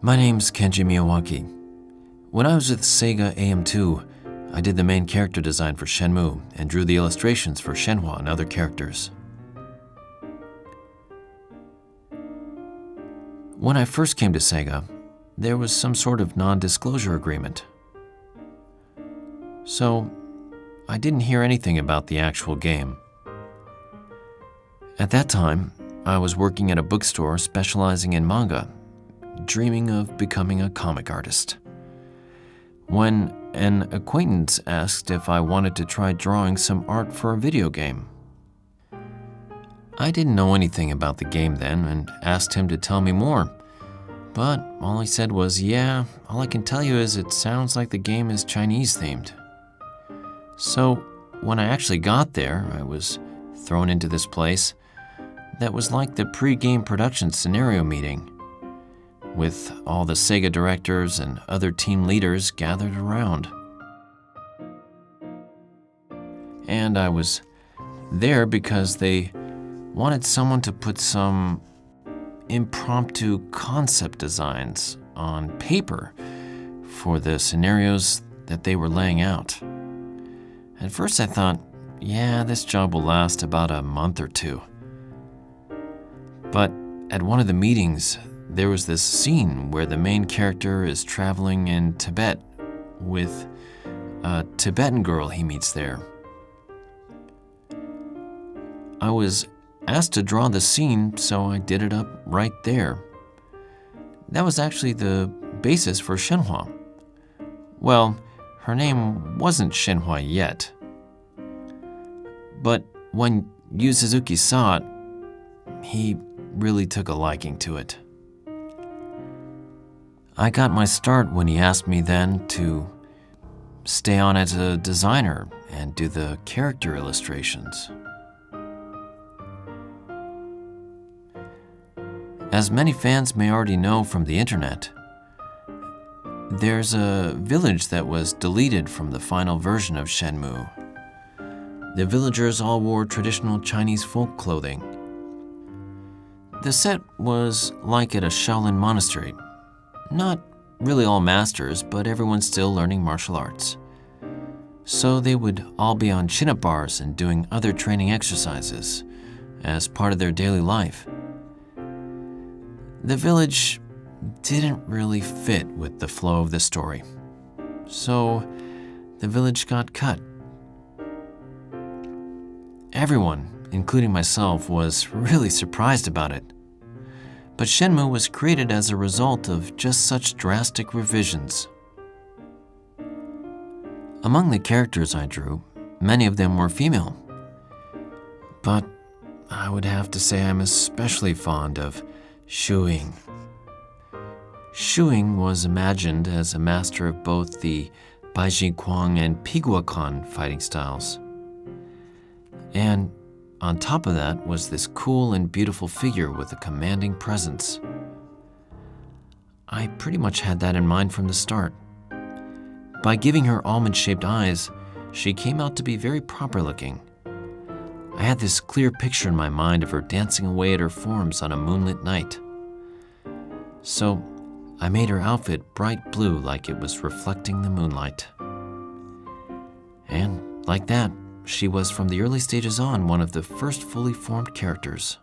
My name's Kenji Miyawaki. When I was with Sega AM2, I did the main character design for Shenmue and drew the illustrations for Shenhua and other characters. When I first came to Sega, there was some sort of non-disclosure agreement. So, I didn't hear anything about the actual game. At that time, I was working at a bookstore specializing in manga, dreaming of becoming a comic artist, when an acquaintance asked if I wanted to try drawing some art for a video game. I didn't know anything about the game then and asked him to tell me more, but all he said was, "Yeah, all I can tell you is it sounds like the game is Chinese themed." So when I actually got there, I was thrown into this place that was like the pre-game production scenario meeting, with all the Sega directors and other team leaders gathered around. And I was there because they wanted someone to put some impromptu concept designs on paper for the scenarios that they were laying out. At first I thought, yeah, this job will last about a month or two. But at one of the meetings, there was this scene where the main character is traveling in Tibet with a Tibetan girl he meets there. I was asked to draw the scene, so I did it up right there. That was actually the basis for Shenhua. Well, her name wasn't Shenhua yet. But when Yu Suzuki saw it, he really took a liking to it. I got my start when he asked me then to stay on as a designer and do the character illustrations. As many fans may already know from the internet, there's a village that was deleted from the final version of Shenmue. The villagers all wore traditional Chinese folk clothing. The set was like at a Shaolin monastery. Not really all masters, but everyone still learning martial arts. So they would all be on chin-up bars and doing other training exercises as part of their daily life. The village didn't really fit with the flow of the story, so the village got cut. Everyone, including myself, was really surprised about it. But Shenmue was created as a result of just such drastic revisions. Among the characters I drew, many of them were female. But I would have to say I'm especially fond of Shuing. Shuing was imagined as a master of both the Baiji Kwang and Piguakan fighting styles. And on top of that was this cool and beautiful figure with a commanding presence. I pretty much had that in mind from the start. By giving her almond-shaped eyes, she came out to be very proper-looking. I had this clear picture in my mind of her dancing away at her forms on a moonlit night. So I made her outfit bright blue like it was reflecting the moonlight. And like that, she was from the early stages on one of the first fully formed characters.